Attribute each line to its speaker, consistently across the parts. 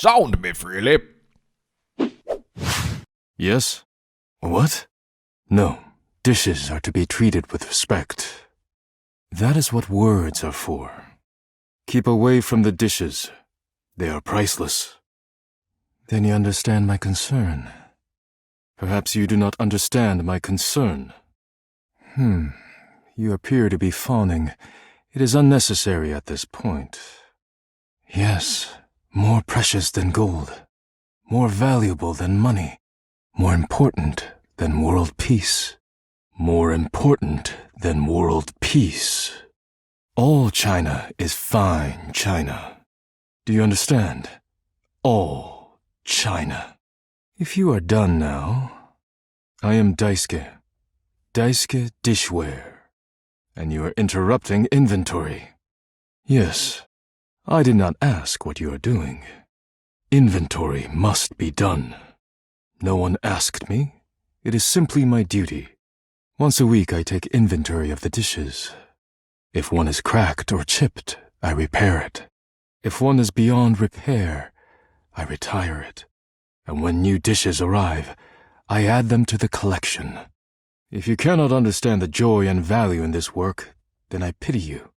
Speaker 1: SoundMeFreely.
Speaker 2: Yes? What? No, dishes are to be treated with respect. That is what words are for. Keep away from the dishes. They are priceless. Then you understand my concern. Perhaps you do not understand my concern. You appear to be fawning. It is unnecessary at this point. Yes, more precious than gold, more valuable than money, more important than world peace, more important than world peace. All China is fine China. Do you understand? All China. If you are done now, I am Daisuke Dishware, and you are interrupting inventory. Yes, I did not ask what you are doing. Inventory must be done. No one asked me. It is simply my duty. Once a week I take inventory of the dishes. If one is cracked or chipped, I repair it. If one is beyond repair, I retire it. And when new dishes arrive, I add them to the collection. If you cannot understand the joy and value in this work, then I pity you.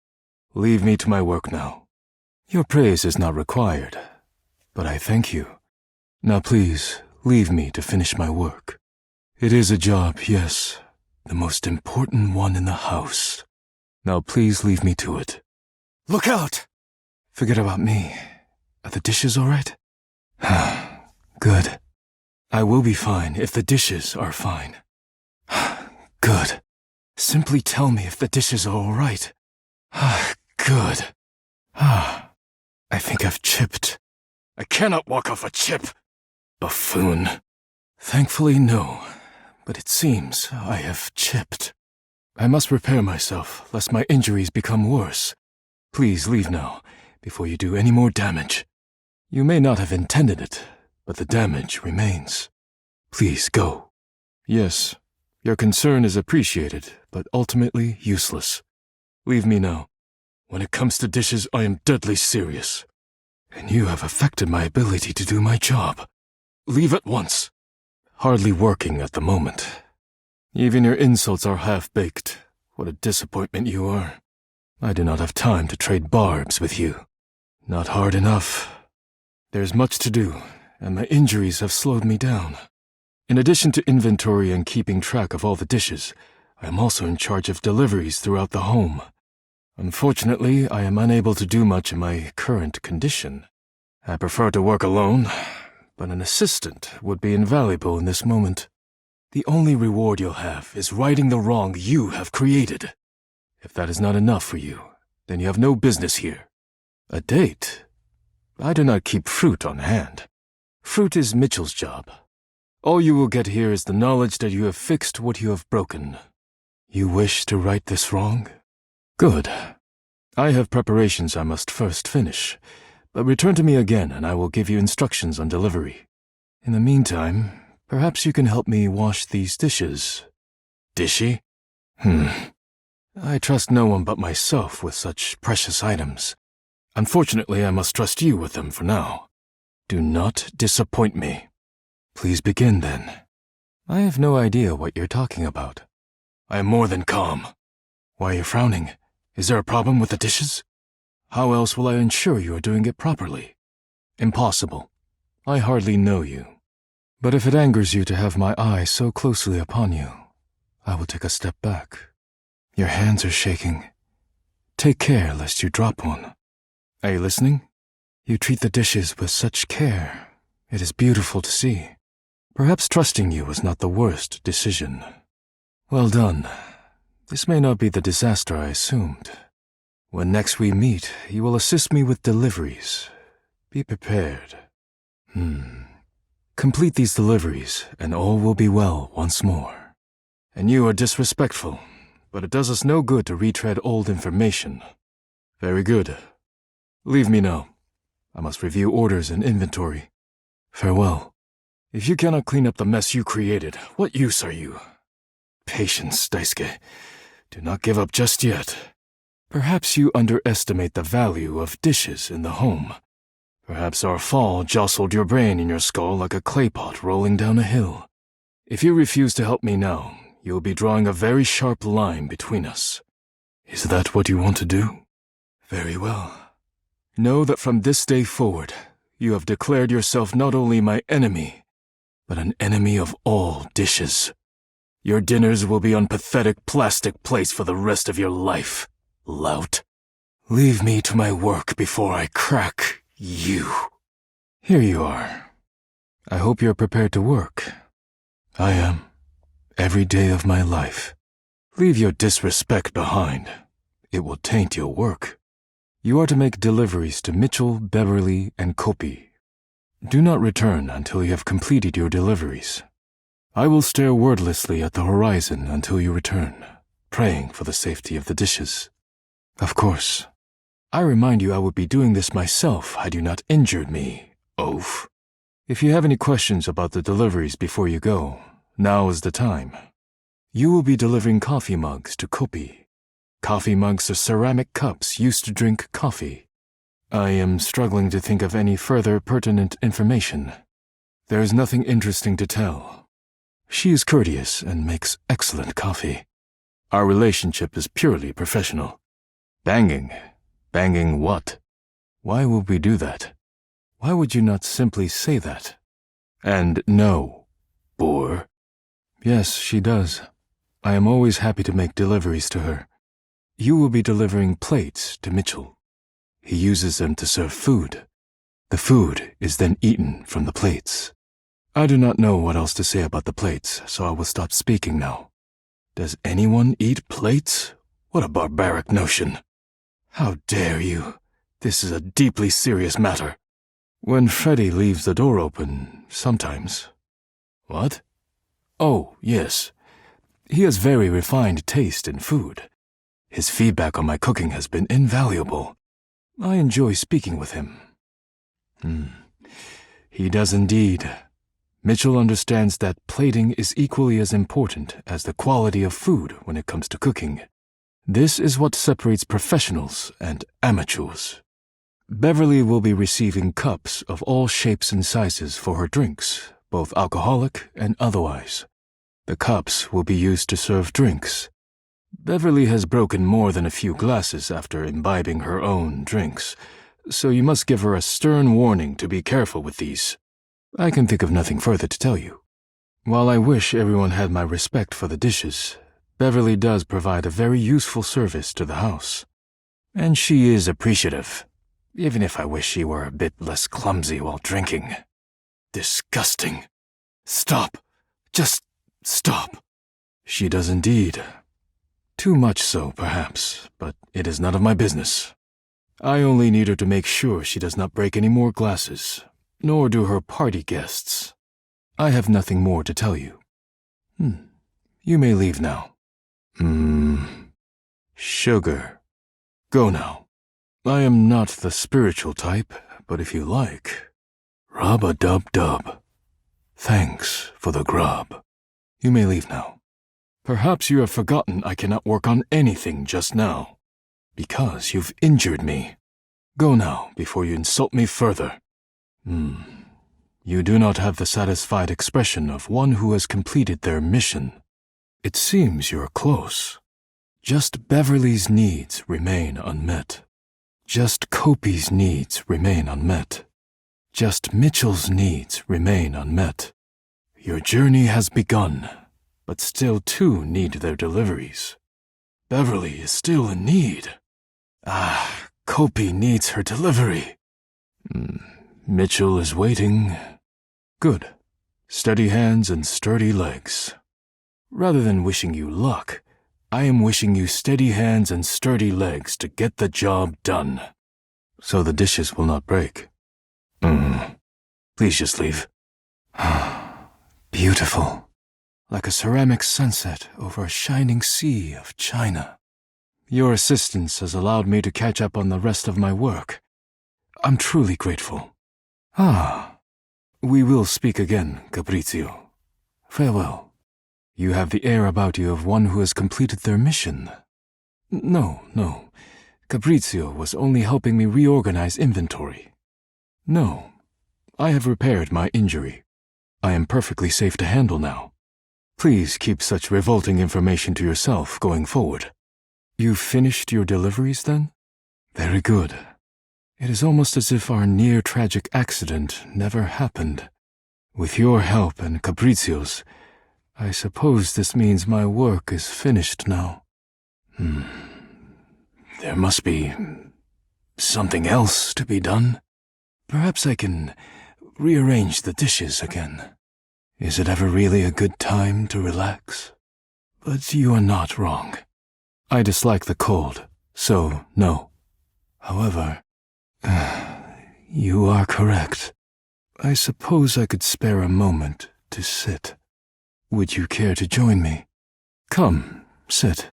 Speaker 2: Leave me to my work now. Your praise is not required, but I thank you. Now please, leave me to finish my work. It is a job, yes, the most important one in the house. Now please leave me to it. Look out! Forget about me. Are the dishes all right? Good. I will be fine if the dishes are fine. Good. Simply tell me if the dishes are all right. Good. I think I've chipped. I cannot walk off a chip. Buffoon. Thankfully, no. But it seems I have chipped. I must repair myself, lest my injuries become worse. Please leave now, before you do any more damage. You may not have intended it, but the damage remains. Please go. Yes, your concern is appreciated, but ultimately useless. Leave me now. When it comes to dishes, I am deadly serious. And you have affected my ability to do my job. Leave at once. Hardly working at the moment. Even your insults are half-baked. What a disappointment you are. I do not have time to trade barbs with you. Not hard enough. There's much to do, and my injuries have slowed me down. In addition to inventory and keeping track of all the dishes, I am also in charge of deliveries throughout the home. Unfortunately, I am unable to do much in my current condition. I prefer to work alone, but an assistant would be invaluable in this moment. The only reward you'll have is righting the wrong you have created. If that is not enough for you, then you have no business here. A date? I do not keep fruit on hand. Fruit is Mitchell's job. All you will get here is the knowledge that you have fixed what you have broken. You wish to right this wrong? Good. I have preparations I must first finish, but return to me again and I will give you instructions on delivery. In the meantime, perhaps you can help me wash these dishes. Dishy? I trust no one but myself with such precious items. Unfortunately, I must trust you with them for now. Do not disappoint me. Please begin then. I have no idea what you're talking about. I am more than calm. Why are you frowning? Is there a problem with the dishes? How else will I ensure you are doing it properly? Impossible. I hardly know you. But if it angers you to have my eye so closely upon you, I will take a step back. Your hands are shaking. Take care lest you drop one. Are you listening? You treat the dishes with such care. It is beautiful to see. Perhaps trusting you was not the worst decision. Well done. This may not be the disaster I assumed. When next we meet, you will assist me with deliveries. Be prepared. Complete these deliveries, and all will be well once more. And you are disrespectful, but it does us no good to retread old information. Very good. Leave me now. I must review orders and inventory. Farewell. If you cannot clean up the mess you created, what use are you? Patience, Daisuke. Do not give up just yet. Perhaps you underestimate the value of dishes in the home. Perhaps our fall jostled your brain in your skull like a clay pot rolling down a hill. If you refuse to help me now, you will be drawing a very sharp line between us. Is that what you want to do? Very well. Know that from this day forward, you have declared yourself not only my enemy, but an enemy of all dishes. Your dinners will be on pathetic plastic plates for the rest of your life, lout. Leave me to my work before I crack you. Here you are. I hope you're prepared to work. I am. Every day of my life. Leave your disrespect behind. It will taint your work. You are to make deliveries to Mitchell, Beverly, and Kopi. Do not return until you have completed your deliveries. I will stare wordlessly at the horizon until you return, praying for the safety of the dishes. Of course. I remind you I would be doing this myself had you not injured me, oaf. If you have any questions about the deliveries before you go, now is the time. You will be delivering coffee mugs to Kopi. Coffee mugs are ceramic cups used to drink coffee. I am struggling to think of any further pertinent information. There is nothing interesting to tell. She is courteous and makes excellent coffee. Our relationship is purely professional. Banging? Banging what? Why would we do that? Why would you not simply say that? And no, bore. Yes, she does. I am always happy to make deliveries to her. You will be delivering plates to Mitchell. He uses them to serve food. The food is then eaten from the plates. I do not know what else to say about the plates, so I will stop speaking now. Does anyone eat plates? What a barbaric notion. How dare you? This is a deeply serious matter. When Freddy leaves the door open, sometimes. What? Oh, yes. He has very refined taste in food. His feedback on my cooking has been invaluable. I enjoy speaking with him. He does indeed. Mitchell understands that plating is equally as important as the quality of food when it comes to cooking. This is what separates professionals and amateurs. Beverly will be receiving cups of all shapes and sizes for her drinks, both alcoholic and otherwise. The cups will be used to serve drinks. Beverly has broken more than a few glasses after imbibing her own drinks, so you must give her a stern warning to be careful with these. I can think of nothing further to tell you. While I wish everyone had my respect for the dishes, Beverly does provide a very useful service to the house. And she is appreciative, even if I wish she were a bit less clumsy while drinking. Disgusting. Stop. Just stop. She does indeed. Too much so, perhaps, but it is none of my business. I only need her to make sure she does not break any more glasses, nor do her party guests. I have nothing more to tell you. You may leave now. Sugar. Go now. I am not the spiritual type, but if you like. Rub-a-dub-dub. Thanks for the grub. You may leave now. Perhaps you have forgotten I cannot work on anything just now, because you've injured me. Go now before you insult me further. You do not have the satisfied expression of one who has completed their mission. It seems you're close. Just Beverly's needs remain unmet. Just Kopi's needs remain unmet. Just Mitchell's needs remain unmet. Your journey has begun, but still two need their deliveries. Beverly is still in need. Kopi needs her delivery. Mitchell is waiting. Good. Steady hands and sturdy legs. Rather than wishing you luck, I am wishing you steady hands and sturdy legs to get the job done, so the dishes will not break. Please just leave. Beautiful. Like a ceramic sunset over a shining sea of china. Your assistance has allowed me to catch up on the rest of my work. I'm truly grateful. We will speak again, Caprizio. Farewell. You have the air about you of one who has completed their mission. No. Caprizio was only helping me reorganize inventory. No, I have repaired my injury. I am perfectly safe to handle now. Please keep such revolting information to yourself going forward. You've finished your deliveries then? Very good. It is almost as if our near-tragic accident never happened. With your help and Capriccio's, I suppose this means my work is finished now. There must be something else to be done. Perhaps I can rearrange the dishes again. Is it ever really a good time to relax? But you are not wrong. I dislike the cold, so no. However, you are correct. I suppose I could spare a moment to sit. Would you care to join me? Come, sit.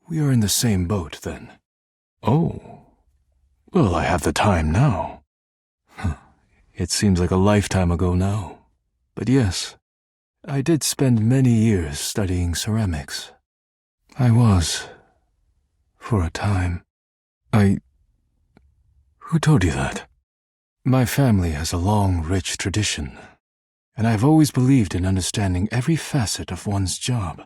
Speaker 2: We are in the same boat, then. Oh, well, I have the time now. It seems like a lifetime ago now. But yes, I did spend many years studying ceramics. I was, for a time. Who told you that? My family has a long, rich tradition, and I've always believed in understanding every facet of one's job.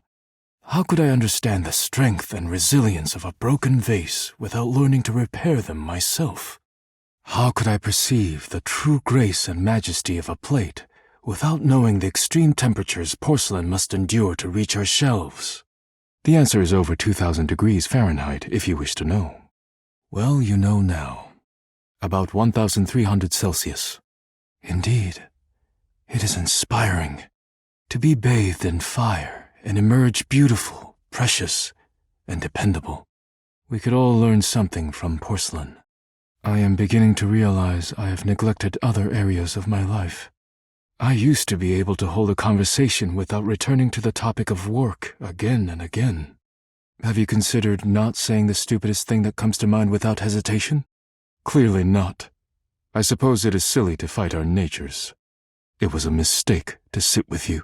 Speaker 2: How could I understand the strength and resilience of a broken vase without learning to repair them myself? How could I perceive the true grace and majesty of a plate without knowing the extreme temperatures porcelain must endure to reach our shelves? The answer is over 2,000 degrees Fahrenheit, if you wish to know. Well, you know now. About 1,300 Celsius. Indeed, it is inspiring to be bathed in fire and emerge beautiful, precious, and dependable. We could all learn something from porcelain. I am beginning to realize I have neglected other areas of my life. I used to be able to hold a conversation without returning to the topic of work again and again. Have you considered not saying the stupidest thing that comes to mind without hesitation? Clearly not. I suppose it is silly to fight our natures. It was a mistake to sit with you.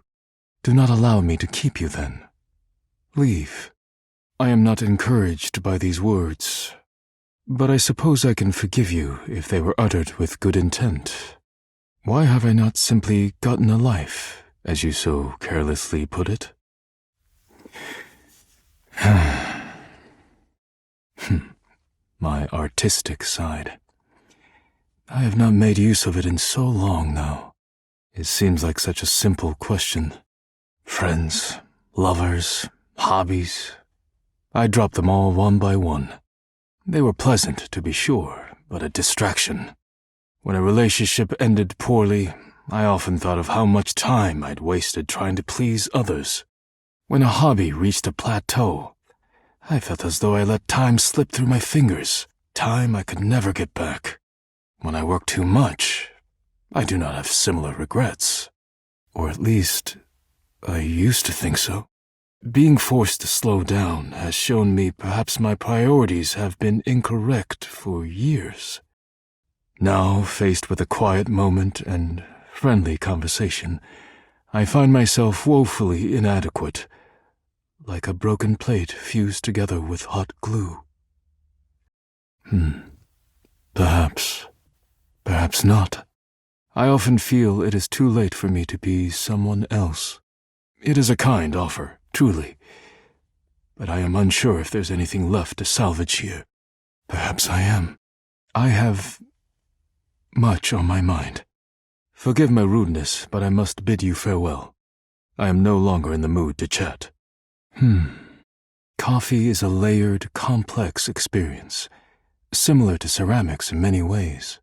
Speaker 2: Do not allow me to keep you then. Leave. I am not encouraged by these words, but I suppose I can forgive you if they were uttered with good intent. Why have I not simply gotten a life, as you so carelessly put it? My artistic side. I have not made use of it in so long now. It seems like such a simple question. Friends, lovers, hobbies. I dropped them all one by one. They were pleasant, to be sure, but a distraction. When a relationship ended poorly, I often thought of how much time I'd wasted trying to please others. When a hobby reached a plateau, I felt as though I let time slip through my fingers, time I could never get back. When I work too much, I do not have similar regrets. Or at least, I used to think so. Being forced to slow down has shown me perhaps my priorities have been incorrect for years. Now, faced with a quiet moment and friendly conversation, I find myself woefully inadequate, like a broken plate fused together with hot glue. Perhaps not. I often feel it is too late for me to be someone else. It is a kind offer, truly, but I am unsure if there's anything left to salvage here. Perhaps I am. I have much on my mind. Forgive my rudeness, but I must bid you farewell. I am no longer in the mood to chat. Coffee is a layered, complex experience, similar to ceramics in many ways.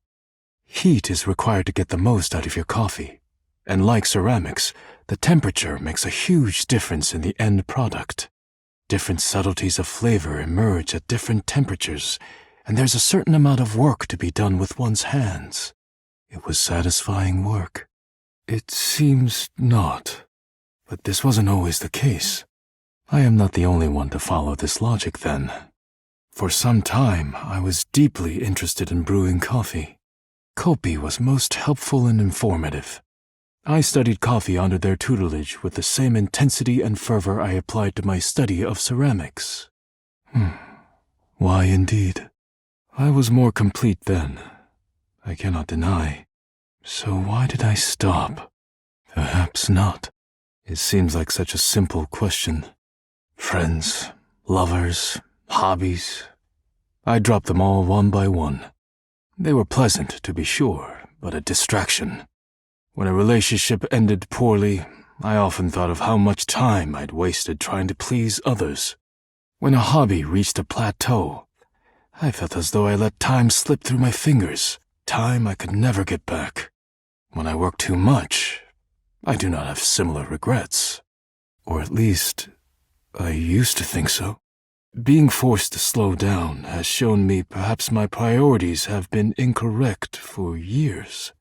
Speaker 2: Heat is required to get the most out of your coffee, and like ceramics, the temperature makes a huge difference in the end product. Different subtleties of flavor emerge at different temperatures, and there's a certain amount of work to be done with one's hands. It was satisfying work. It seems not, but this wasn't always the case. I am not the only one to follow this logic then. For some time, I was deeply interested in brewing coffee. Kopi was most helpful and informative. I studied coffee under their tutelage with the same intensity and fervor I applied to my study of ceramics. Why indeed? I was more complete then, I cannot deny. So why did I stop? Perhaps not. It seems like such a simple question. Friends, lovers, hobbies. I dropped them all one by one. They were pleasant, to be sure, but a distraction. When a relationship ended poorly, I often thought of how much time I'd wasted trying to please others. When a hobby reached a plateau, I felt as though I let time slip through my fingers, time I could never get back. When I work too much, I do not have similar regrets. Or at least, I used to think so. Being forced to slow down has shown me perhaps my priorities have been incorrect for years.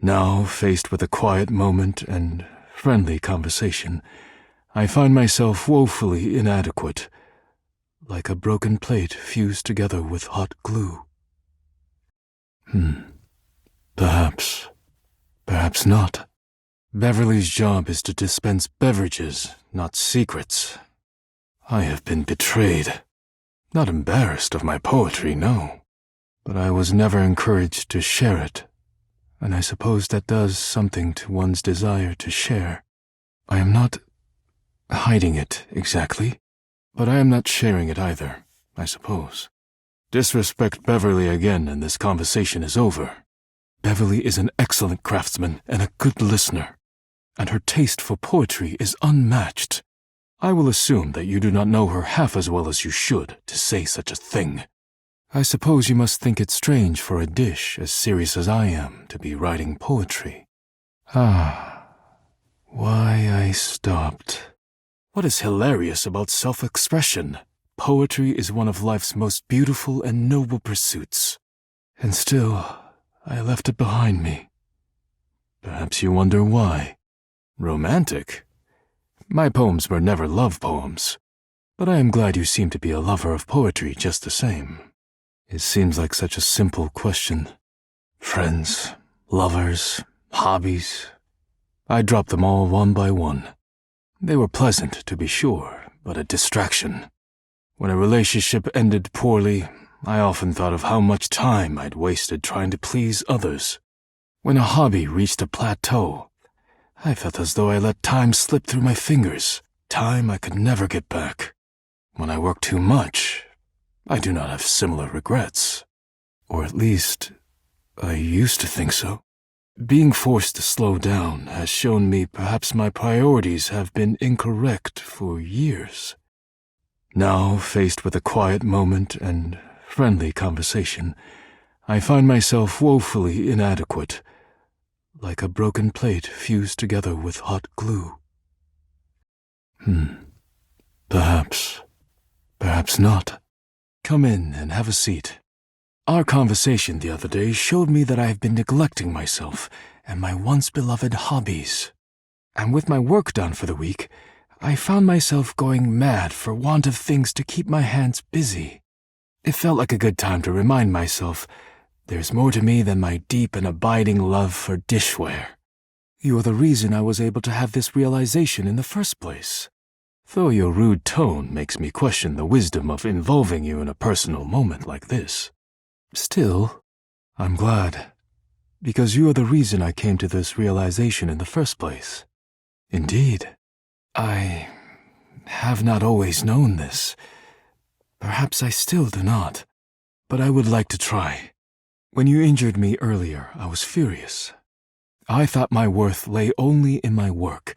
Speaker 2: Now, faced with a quiet moment and friendly conversation, I find myself woefully inadequate, like a broken plate fused together with hot glue. Perhaps not. Beverly's job is to dispense beverages, not secrets. I have been betrayed. Not embarrassed of my poetry, no. But I was never encouraged to share it, and I suppose that does something to one's desire to share. I am not hiding it exactly, but I am not sharing it either, I suppose. Disrespect Beverly again and this conversation is over. Beverly is an excellent craftsman and a good listener, and her taste for poetry is unmatched. I will assume that you do not know her half as well as you should to say such a thing. I suppose you must think it strange for a dish as serious as I am to be writing poetry. Why I stopped. What is hilarious about self-expression? Poetry is one of life's most beautiful and noble pursuits. And still, I left it behind me. Perhaps you wonder why. Romantic? My poems were never love poems, but I am glad you seem to be a lover of poetry just the same. It seems like such a simple question. Friends, lovers, hobbies. I dropped them all one by one. They were pleasant, to be sure, but a distraction. When a relationship ended poorly, I often thought of how much time I'd wasted trying to please others. When a hobby reached a plateau, I felt as though I let time slip through my fingers, time I could never get back. When I work too much, I do not have similar regrets. Or at least, I used to think so. Being forced to slow down has shown me perhaps my priorities have been incorrect for years. Now, faced with a quiet moment and friendly conversation, I find myself woefully inadequate, like a broken plate fused together with hot glue. Perhaps not. Come in and have a seat. Our conversation the other day showed me that I have been neglecting myself and my once beloved hobbies. And with my work done for the week, I found myself going mad for want of things to keep my hands busy. It felt like a good time to remind myself there's more to me than my deep and abiding love for dishware. You're the reason I was able to have this realization in the first place. Though your rude tone makes me question the wisdom of involving you in a personal moment like this. Still, I'm glad, because you are the reason I came to this realization in the first place. Indeed, I have not always known this. Perhaps I still do not, but I would like to try. When you injured me earlier, I was furious. I thought my worth lay only in my work,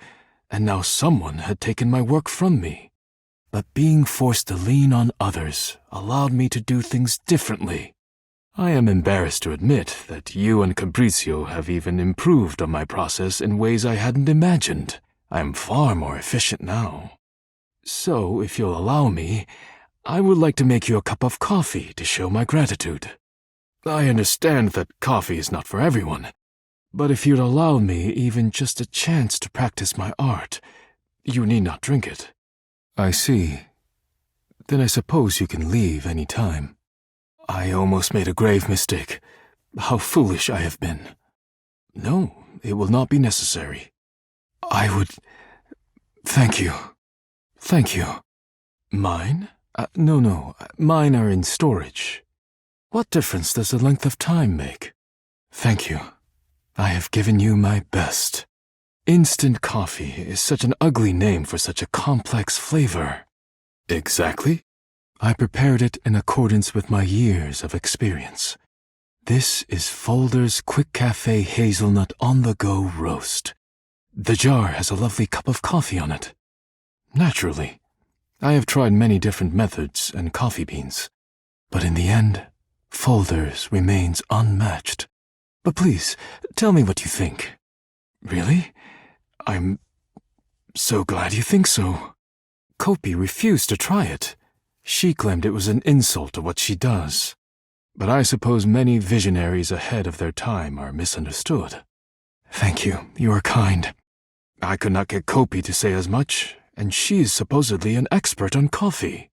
Speaker 2: and now someone had taken my work from me. But being forced to lean on others allowed me to do things differently. I am embarrassed to admit that you and Capriccio have even improved on my process in ways I hadn't imagined. I am far more efficient now. So, if you'll allow me, I would like to make you a cup of coffee to show my gratitude. I understand that coffee is not for everyone, but if you'd allow me even just a chance to practice my art, you need not drink it. I see. Then I suppose you can leave any time. I almost made a grave mistake. How foolish I have been. No, it will not be necessary. I would... Thank you. Thank you. Mine? No. Mine are in storage. What difference does the length of time make? Thank you. I have given you my best. Instant coffee is such an ugly name for such a complex flavor. Exactly. I prepared it in accordance with my years of experience. This is Folder's Quick Cafe Hazelnut On-the-Go Roast. The jar has a lovely cup of coffee on it. Naturally, I have tried many different methods and coffee beans, but in the end, Folder's remains unmatched. But please, tell me what you think. Really? I'm so glad you think so. Kopi refused to try it. She claimed it was an insult to what she does. But I suppose many visionaries ahead of their time are misunderstood. Thank you, you are kind. I could not get Kopi to say as much, and she is supposedly an expert on coffee.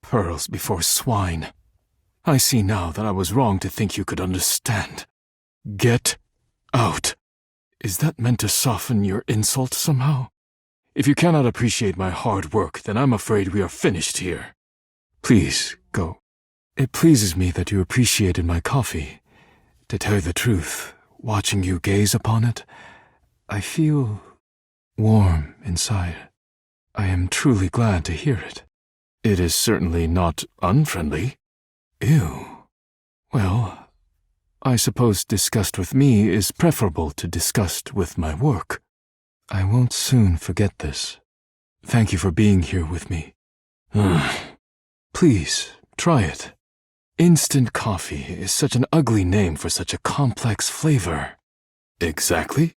Speaker 2: Pearls before swine. I see now that I was wrong to think you could understand. Get out. Is that meant to soften your insult somehow? If you cannot appreciate my hard work, then I'm afraid we are finished here. Please, go. It pleases me that you appreciated my coffee. To tell you the truth, watching you gaze upon it, I feel warm inside. I am truly glad to hear it. It is certainly not unfriendly. Ew. Well, I suppose disgust with me is preferable to disgust with my work. I won't soon forget this. Thank you for being here with me. Please, try it. Instant coffee is such an ugly name for such a complex flavor. Exactly.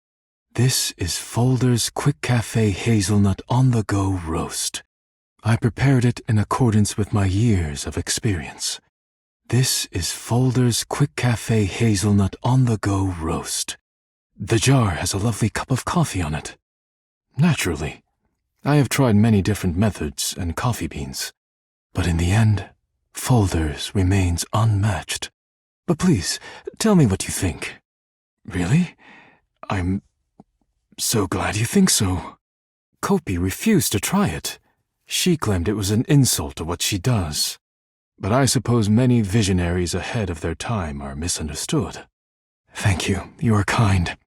Speaker 2: This is Folder's Quick Cafe Hazelnut On-the-Go Roast. I prepared it in accordance with my years of experience. This is Folder's Quick Cafe Hazelnut On-the-Go Roast. The jar has a lovely cup of coffee on it. Naturally, I have tried many different methods and coffee beans, but in the end, Folder's remains unmatched. But please, tell me what you think. Really? I'm so glad you think so. Kopi refused to try it. She claimed it was an insult to what she does. But I suppose many visionaries ahead of their time are misunderstood. Thank you, you are kind.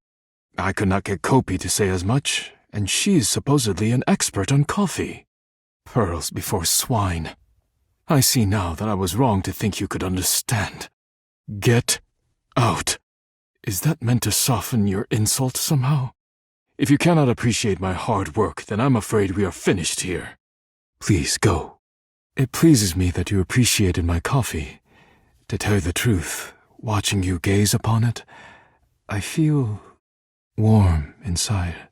Speaker 2: I could not get Kopi to say as much, and she is supposedly an expert on coffee. Pearls before swine. I see now that I was wrong to think you could understand. Get out. Is that meant to soften your insult somehow? If you cannot appreciate my hard work, then I'm afraid we are finished here. Please go. It pleases me that you appreciated my coffee. To tell you the truth, watching you gaze upon it, I feel warm inside.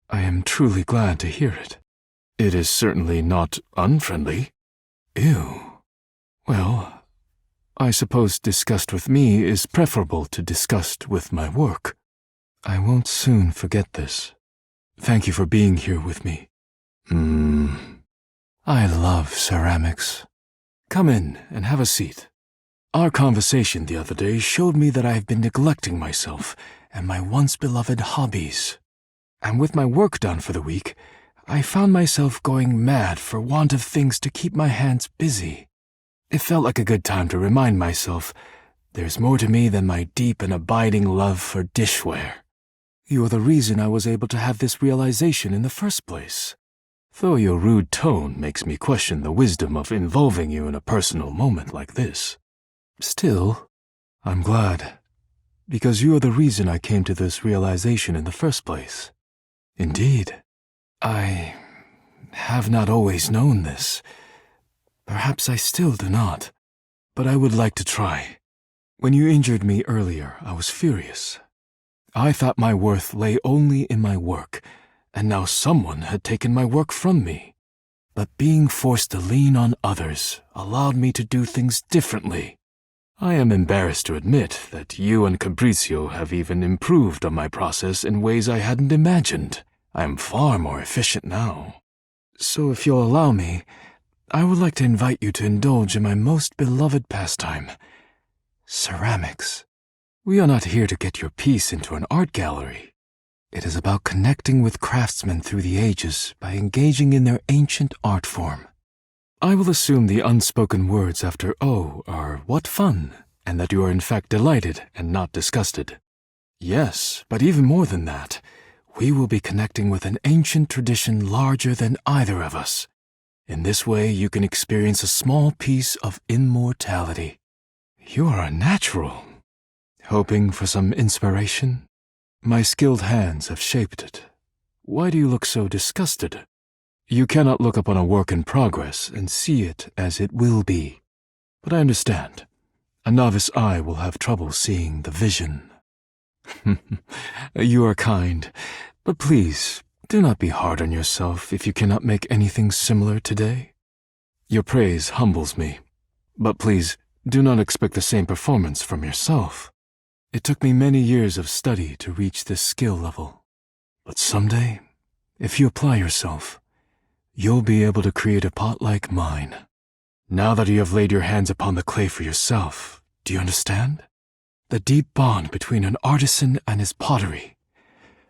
Speaker 2: I am truly glad to hear it. It is certainly not unfriendly. Ew. Well, I suppose disgust with me is preferable to disgust with my work. I won't soon forget this. Thank you for being here with me. I love ceramics. Come in and have a seat. Our conversation the other day showed me that I have been neglecting myself and my once beloved hobbies. And with my work done for the week, I found myself going mad for want of things to keep my hands busy. It felt like a good time to remind myself there's more to me than my deep and abiding love for dishware. You are the reason I was able to have this realization in the first place. Though your rude tone makes me question the wisdom of involving you in a personal moment like this. Still, I'm glad, because you are the reason I came to this realization in the first place. Indeed, I have not always known this. Perhaps I still do not, but I would like to try. When you injured me earlier, I was furious. I thought my worth lay only in my work, and now someone had taken my work from me. But being forced to lean on others allowed me to do things differently. I am embarrassed to admit that you and Capriccio have even improved on my process in ways I hadn't imagined. I am far more efficient now. So if you'll allow me, I would like to invite you to indulge in my most beloved pastime, ceramics. We are not here to get your piece into an art gallery. It is about connecting with craftsmen through the ages by engaging in their ancient art form. I will assume the unspoken words after O are "what fun," and that you are in fact delighted and not disgusted. Yes, but even more than that, we will be connecting with an ancient tradition larger than either of us. In this way, you can experience a small piece of immortality. You are a natural. Hoping for some inspiration? My skilled hands have shaped it. Why do you look so disgusted? You cannot look upon a work in progress and see it as it will be. But I understand. A novice eye will have trouble seeing the vision. You are kind, but please, do not be hard on yourself if you cannot make anything similar today. Your praise humbles me, but please, do not expect the same performance from yourself. It took me many years of study to reach this skill level. But someday, if you apply yourself, you'll be able to create a pot like mine. Now that you have laid your hands upon the clay for yourself, do you understand? The deep bond between an artisan and his pottery.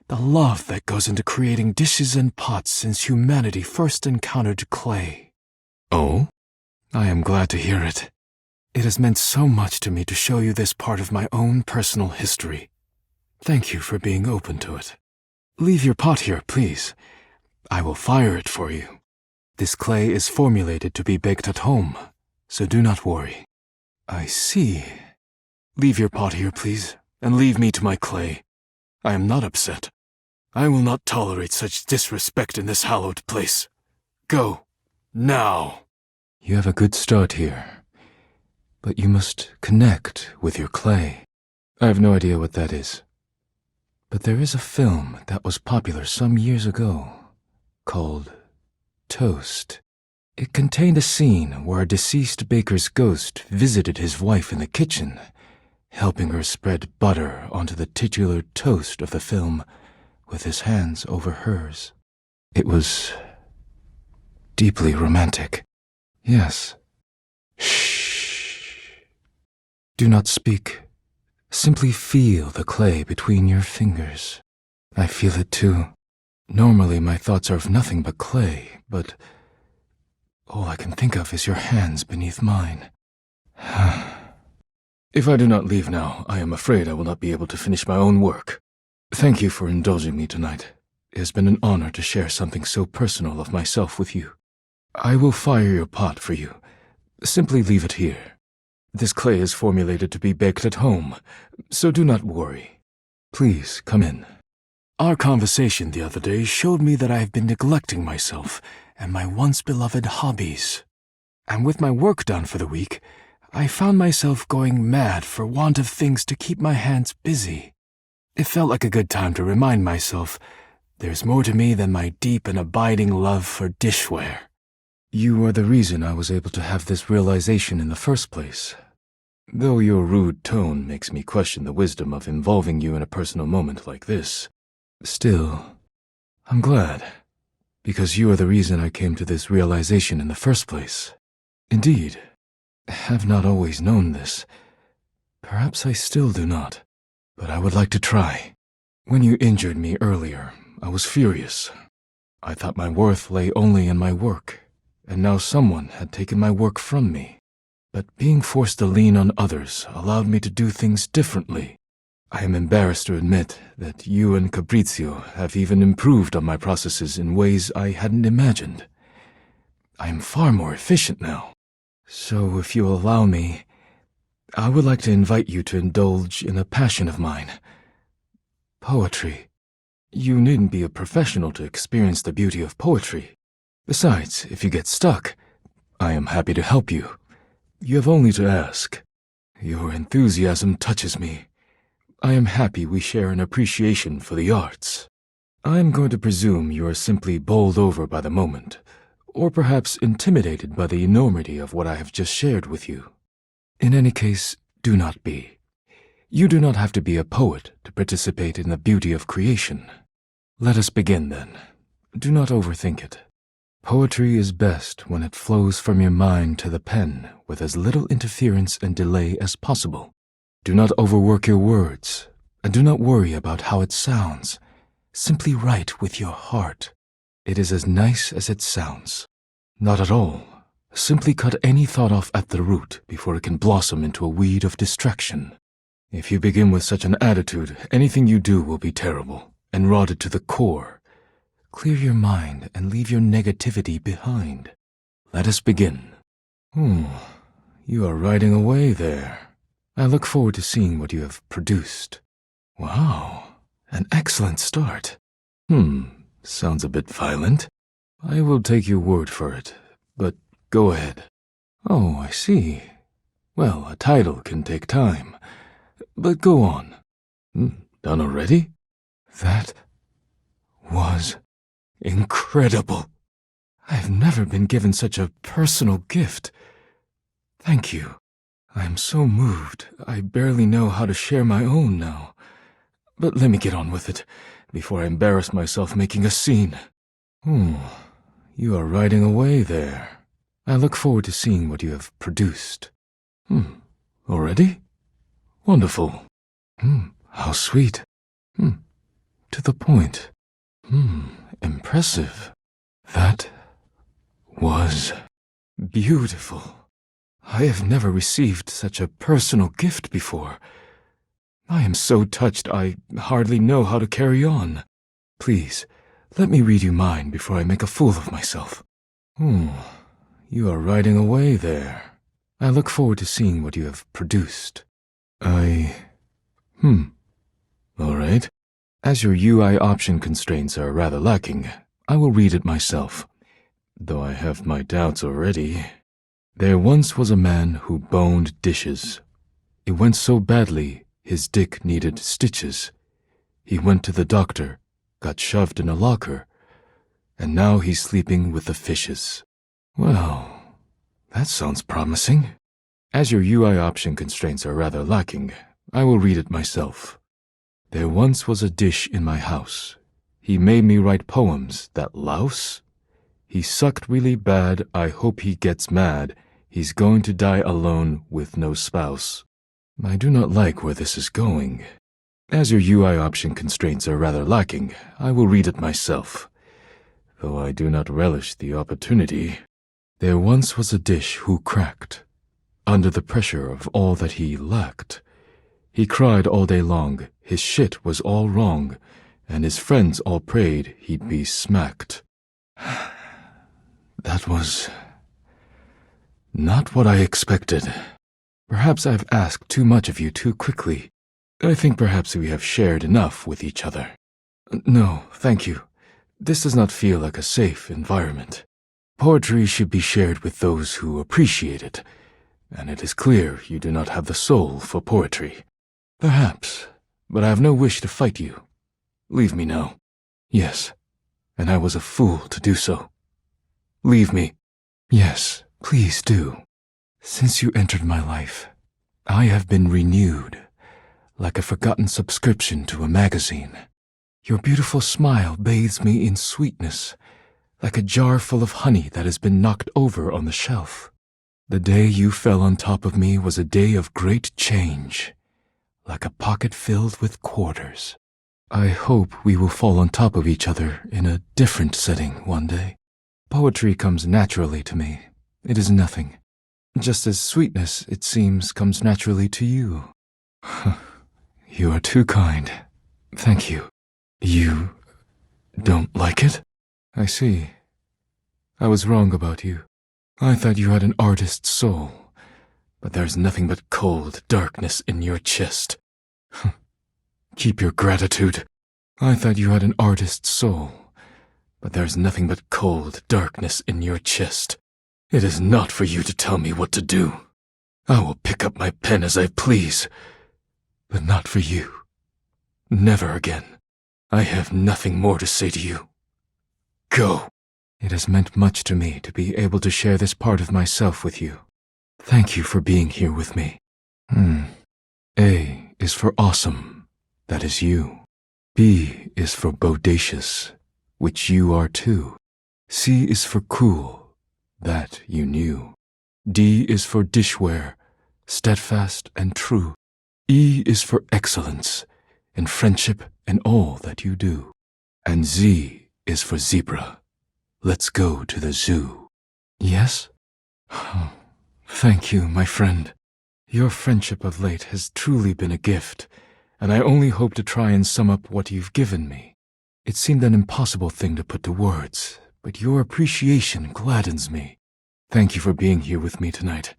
Speaker 2: The love that goes into creating dishes and pots since humanity first encountered clay. Oh? I am glad to hear it. It has meant so much to me to show you this part of my own personal history. Thank you for being open to it. Leave your pot here, please. I will fire it for you. This clay is formulated to be baked at home, so do not worry. I see. Leave your pot here, please, and leave me to my clay. I am not upset. I will not tolerate such disrespect in this hallowed place. Go, now. You have a good start here, but you must connect with your clay. I have no idea what that is, but there is a film that was popular some years ago called Toast. It contained a scene where a deceased baker's ghost visited his wife in the kitchen, helping her spread butter onto the titular toast of the film with his hands over hers. It was deeply romantic. Yes. Shh. Do not speak. Simply feel the clay between your fingers. I feel it too. Normally my thoughts are of nothing but clay, but all I can think of is your hands beneath mine. If I do not leave now, I am afraid I will not be able to finish my own work. Thank you for indulging me tonight. It has been an honor to share something so personal of myself with you. I will fire your pot for you. Simply leave it here. This clay is formulated to be baked at home, so do not worry. Please, come in. Our conversation the other day showed me that I have been neglecting myself and my once-beloved hobbies. And with my work done for the week, I found myself going mad for want of things to keep my hands busy. It felt like a good time to remind myself there's more to me than my deep and abiding love for dishware. You are the reason I was able to have this realization in the first place. Though your rude tone makes me question the wisdom of involving you in a personal moment like this, still, I'm glad, because you are the reason I came to this realization in the first place. Indeed, I have not always known this. Perhaps I still do not, but I would like to try. When you injured me earlier, I was furious. I thought my worth lay only in my work, and now someone had taken my work from me. But being forced to lean on others allowed me to do things differently. I am embarrassed to admit that you and Capriccio have even improved on my processes in ways I hadn't imagined. I am far more efficient now. So if you allow me, I would like to invite you to indulge in a passion of mine. Poetry. You needn't be a professional to experience the beauty of poetry. Besides, if you get stuck, I am happy to help you. You have only to ask. Your enthusiasm touches me. I am happy we share an appreciation for the arts. I am going to presume you are simply bowled over by the moment, or perhaps intimidated by the enormity of what I have just shared with you. In any case, do not be. You do not have to be a poet to participate in the beauty of creation. Let us begin then. Do not overthink it. Poetry is best when it flows from your mind to the pen with as little interference and delay as possible. Do not overwork your words, and do not worry about how it sounds. Simply write with your heart. It is as nice as it sounds. Not at all. Simply cut any thought off at the root before it can blossom into a weed of distraction. If you begin with such an attitude, anything you do will be terrible and rotted to the core. Clear your mind and leave your negativity behind. Let us begin. You are writing away there. I look forward to seeing what you have produced. Wow, an excellent start. Sounds a bit violent. I will take your word for it, but go ahead. Oh, I see. Well, a title can take time. But go on. Done already? That was incredible. I've never been given such a personal gift. Thank you. I am so moved, I barely know how to share my own now. But let me get on with it, before I embarrass myself making a scene. You are writing away there. I look forward to seeing what you have produced. Already? Wonderful. How sweet. To the point. Impressive. That was beautiful. I have never received such a personal gift before. I am so touched I hardly know how to carry on. Please, let me read you mine before I make a fool of myself. You are writing away there. I look forward to seeing what you have produced. All right. As your UI option constraints are rather lacking, I will read it myself, though I have my doubts already. There once was a man who boned dishes. It went so badly, his dick needed stitches. He went to the doctor, got shoved in a locker, and now he's sleeping with the fishes. Well, that sounds promising. As your UI option constraints are rather lacking, I will read it myself. There once was a dish in my house. He made me write poems, that louse. He sucked really bad, I hope he gets mad. He's going to die alone with no spouse. I do not like where this is going. As your UI option constraints are rather lacking, I will read it myself, though I do not relish the opportunity. There once was a dish who cracked, under the pressure of all that he lacked. He cried all day long, his shit was all wrong, and his friends all prayed he'd be smacked. That was not what I expected. Perhaps I've asked too much of you too quickly. I think perhaps we have shared enough with each other. No, thank you. This does not feel like a safe environment. Poetry should be shared with those who appreciate it, and it is clear you do not have the soul for poetry. Perhaps, but I have no wish to fight you. Leave me now. Yes, and I was a fool to do so. Leave me. Yes, please do. Since you entered my life, I have been renewed, like a forgotten subscription to a magazine. Your beautiful smile bathes me in sweetness, like a jar full of honey that has been knocked over on the shelf. The day you fell on top of me was a day of great change, like a pocket filled with quarters. I hope we will fall on top of each other in a different setting one day. Poetry comes naturally to me. It is nothing. Just as sweetness, it seems, comes naturally to you. You are too kind. Thank you. You don't like it? I see. I was wrong about you. I thought you had an artist's soul, but there's nothing but cold darkness in your chest. Keep your gratitude. I thought you had an artist's soul, but there's nothing but cold darkness in your chest. It is not for you to tell me what to do. I will pick up my pen as I please, but not for you. Never again. I have nothing more to say to you. Go. It has meant much to me to be able to share this part of myself with you. Thank you for being here with me. A is for awesome. That is you. B is for bodacious, which you are too. C is for cool. That you knew. D is for dishware, steadfast and true. E is for excellence, and friendship and all that you do. And Z is for zebra. Let's go to the zoo. Yes? Oh, thank you, my friend. Your friendship of late has truly been a gift, and I only hope to try and sum up what you've given me. It seemed an impossible thing to put to words, but your appreciation gladdens me. Thank you for being here with me tonight.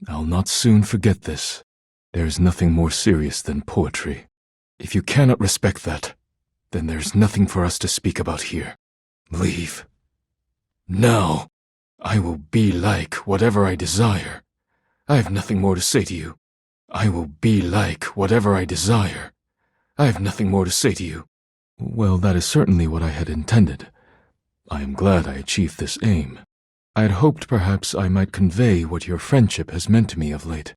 Speaker 2: I'll not soon forget this. There is nothing more serious than poetry. If you cannot respect that, then there's nothing for us to speak about here. Leave. Now. I will be like whatever I desire. I have nothing more to say to you. I will be like whatever I desire. I have nothing more to say to you. Well, that is certainly what I had intended. I am glad I achieved this aim. I had hoped perhaps I might convey what your friendship has meant to me of late,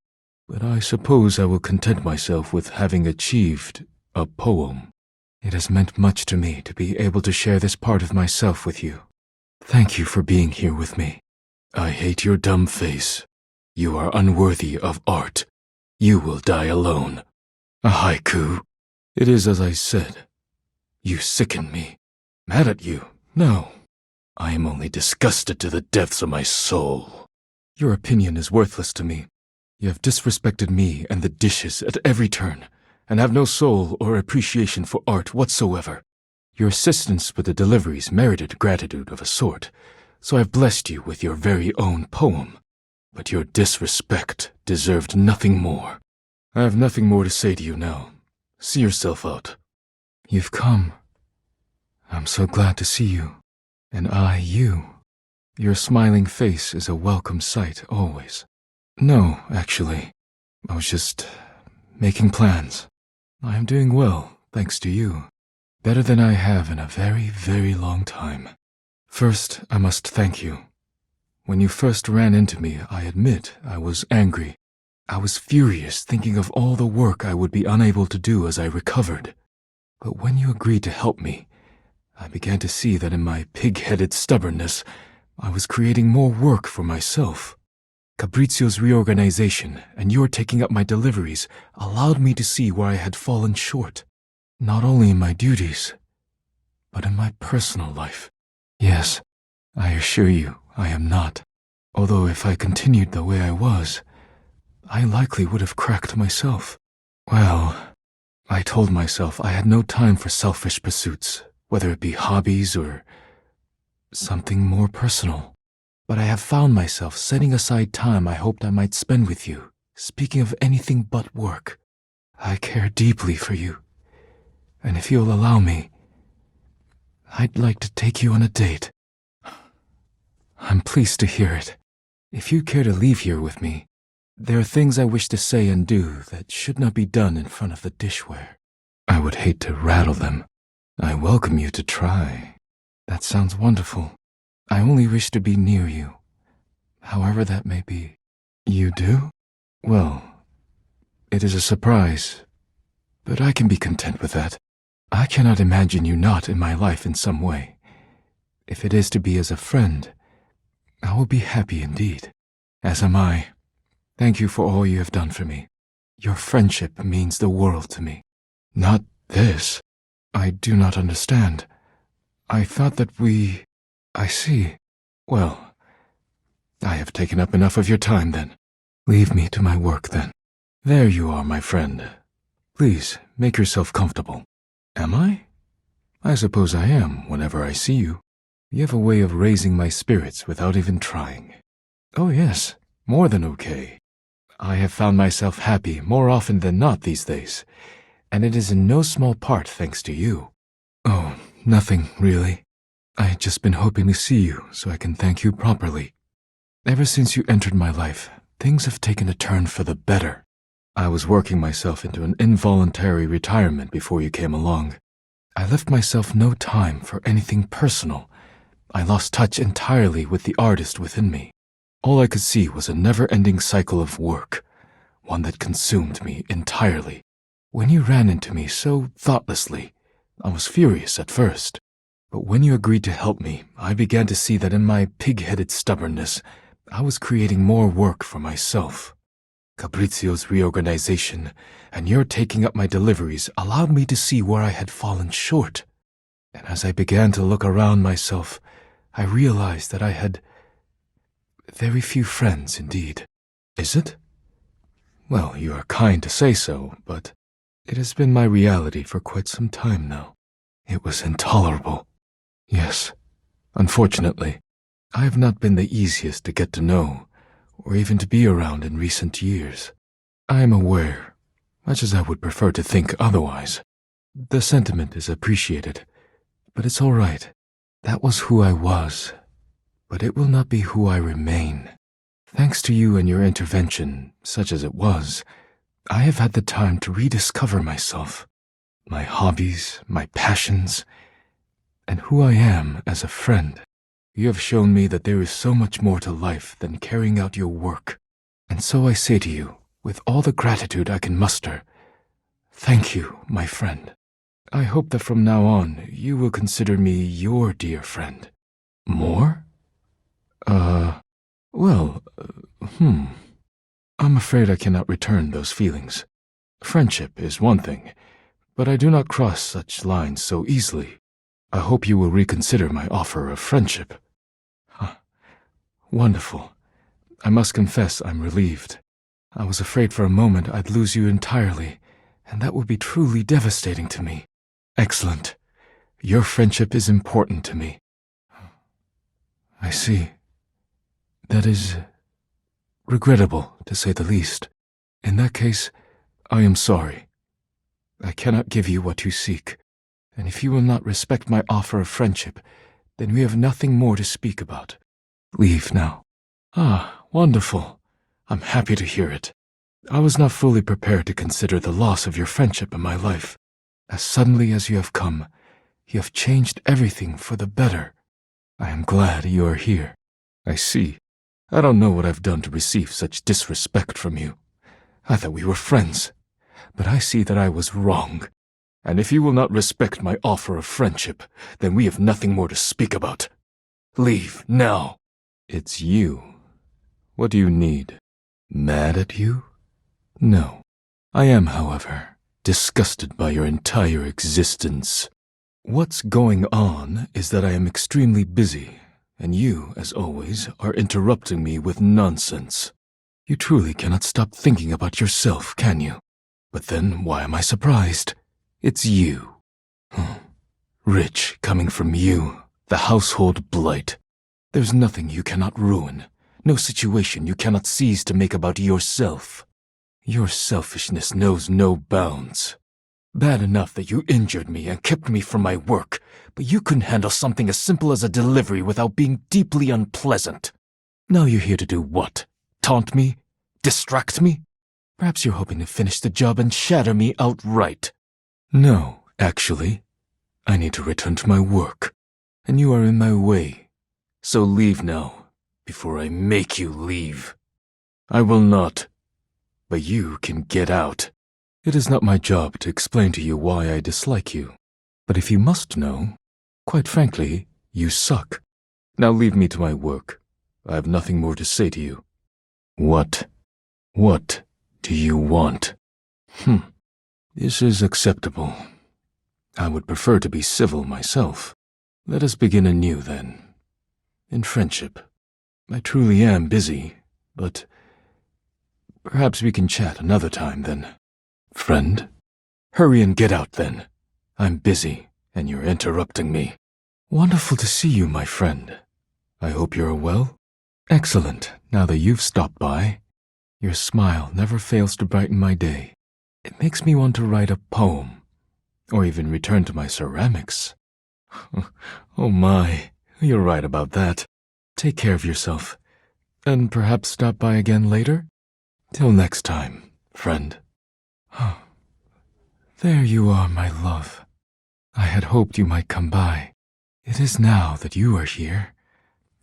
Speaker 2: but I suppose I will content myself with having achieved a poem. It has meant much to me to be able to share this part of myself with you. Thank you for being here with me. I hate your dumb face. You are unworthy of art. You will die alone. A haiku. It is as I said. You sicken me. Mad at you? No. I am only disgusted to the depths of my soul. Your opinion is worthless to me. You have disrespected me and the dishes at every turn, and have no soul or appreciation for art whatsoever. Your assistance with the deliveries merited gratitude of a sort, so I've blessed you with your very own poem. But your disrespect deserved nothing more. I have nothing more to say to you now. See yourself out. You've come. I'm so glad to see you. And I, you. Your smiling face is a welcome sight, always. No, actually. I was just making plans. I am doing well, thanks to you. Better than I have in a very, very long time. First, I must thank you. When you first ran into me, I admit I was angry. I was furious thinking of all the work I would be unable to do as I recovered. But when you agreed to help me, I began to see that in my pig-headed stubbornness, I was creating more work for myself. Fabrizio's reorganization and your taking up my deliveries allowed me to see where I had fallen short, not only in my duties, but in my personal life. Yes, I assure you, I am not. Although if I continued the way I was, I likely would have cracked myself. Well, I told myself I had no time for selfish pursuits, whether it be hobbies or something more personal. But I have found myself setting aside time I hoped I might spend with you, speaking of anything but work. I care deeply for you, and if you'll allow me, I'd like to take you on a date. I'm pleased to hear it. If you care to leave here with me, there are things I wish to say and do that should not be done in front of the dishware. I would hate to rattle them. I welcome you to try. That sounds wonderful. I only wish to be near you, however that may be. You do? Well, it is a surprise, but I can be content with that. I cannot imagine you not in my life in some way. If it is to be as a friend, I will be happy indeed. As am I. Thank you for all you have done for me. Your friendship means the world to me. Not this. I do not understand. I thought that we... I see. Well, I have taken up enough of your time then. Leave me to my work then. There you are, my friend. Please, make yourself comfortable. Am I? I suppose I am whenever I see you. You have a way of raising my spirits without even trying. Oh yes, more than okay. I have found myself happy more often than not these days, and it is in no small part thanks to you. Oh, nothing, really. I had just been hoping to see you so I can thank you properly. Ever since you entered my life, things have taken a turn for the better. I was working myself into an involuntary retirement before you came along. I left myself no time for anything personal. I lost touch entirely with the artist within me. All I could see was a never-ending cycle of work, one that consumed me entirely. When you ran into me so thoughtlessly, I was furious at first. But when you agreed to help me, I began to see that in my pig-headed stubbornness, I was creating more work for myself. Fabrizio's reorganization and your taking up my deliveries allowed me to see where I had fallen short. And as I began to look around myself, I realized that I had very few friends indeed. Is it? Well, you are kind to say so, but it has been my reality for quite some time now. It was intolerable. Yes, unfortunately, I have not been the easiest to get to know, or even to be around in recent years. I am aware, much as I would prefer to think otherwise. The sentiment is appreciated, but it's all right. That was who I was, but it will not be who I remain. Thanks to you and your intervention, such as it was, I have had the time to rediscover myself, my hobbies, my passions, and who I am as a friend. You have shown me that there is so much more to life than carrying out your work, and so I say to you, with all the gratitude I can muster, thank you, my friend. I hope that from now on you will consider me your dear friend. More? I'm afraid I cannot return those feelings. Friendship is one thing, but I do not cross such lines so easily. I hope you will reconsider my offer of friendship. Wonderful. I must confess I'm relieved. I was afraid for a moment I'd lose you entirely, and that would be truly devastating to me. Excellent. Your friendship is important to me. I see. That is regrettable, to say the least. In that case, I am sorry. I cannot give you what you seek, and if you will not respect my offer of friendship, then we have nothing more to speak about. Leave now. Wonderful. I'm happy to hear it. I was not fully prepared to consider the loss of your friendship in my life. As suddenly as you have come, you have changed everything for the better. I am glad you are here. I see. I don't know what I've done to receive such disrespect from you. I thought we were friends, but I see that I was wrong. And if you will not respect my offer of friendship, then we have nothing more to speak about. Leave, now. It's you. What do you need? Mad at you? No. I am, however, disgusted by your entire existence. What's going on is that I am extremely busy, and you, as always, are interrupting me with nonsense. You truly cannot stop thinking about yourself, can you? But then why am I surprised? It's you. Rich coming from you, the household blight. There's nothing you cannot ruin, no situation you cannot seize to make about yourself. Your selfishness knows no bounds. Bad enough that you injured me and kept me from my work, but you couldn't handle something as simple as a delivery without being deeply unpleasant. Now you're here to do what? Taunt me? Distract me? Perhaps you're hoping to finish the job and shatter me outright. No, actually. I need to return to my work, and you are in my way. So leave now, before I make you leave. I will not, but you can get out. It is not my job to explain to you why I dislike you, but if you must know, quite frankly, you suck. Now leave me to my work. I have nothing more to say to you. What do you want? This is acceptable. I would prefer to be civil myself. Let us begin anew then. In friendship. I truly am busy, but perhaps we can chat another time then. Friend? Hurry and get out then. I'm busy, and you're interrupting me. Wonderful to see you, my friend. I hope you're well. Excellent, now that you've stopped by. Your smile never fails to brighten my day. It makes me want to write a poem, or even return to my ceramics. Oh my, you're right about that. Take care of yourself, and perhaps stop by again later? Till next time, friend. There you are, my love. I had hoped you might come by. It is now that you are here.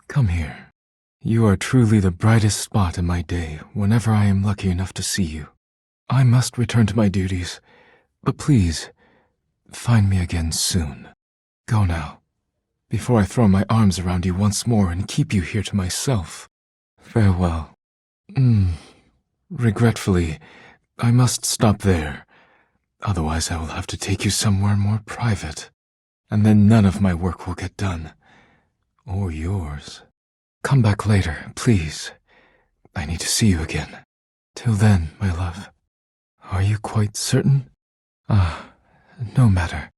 Speaker 2: Come here. You are truly the brightest spot in my day whenever I am lucky enough to see you. I must return to my duties, but please, find me again soon. Go now, before I throw my arms around you once more and keep you here to myself. Farewell. Regretfully, I must stop there. Otherwise I will have to take you somewhere more private, and then none of my work will get done. Or yours. Come back later, please. I need to see you again. Till then, my love, are you quite certain? No matter.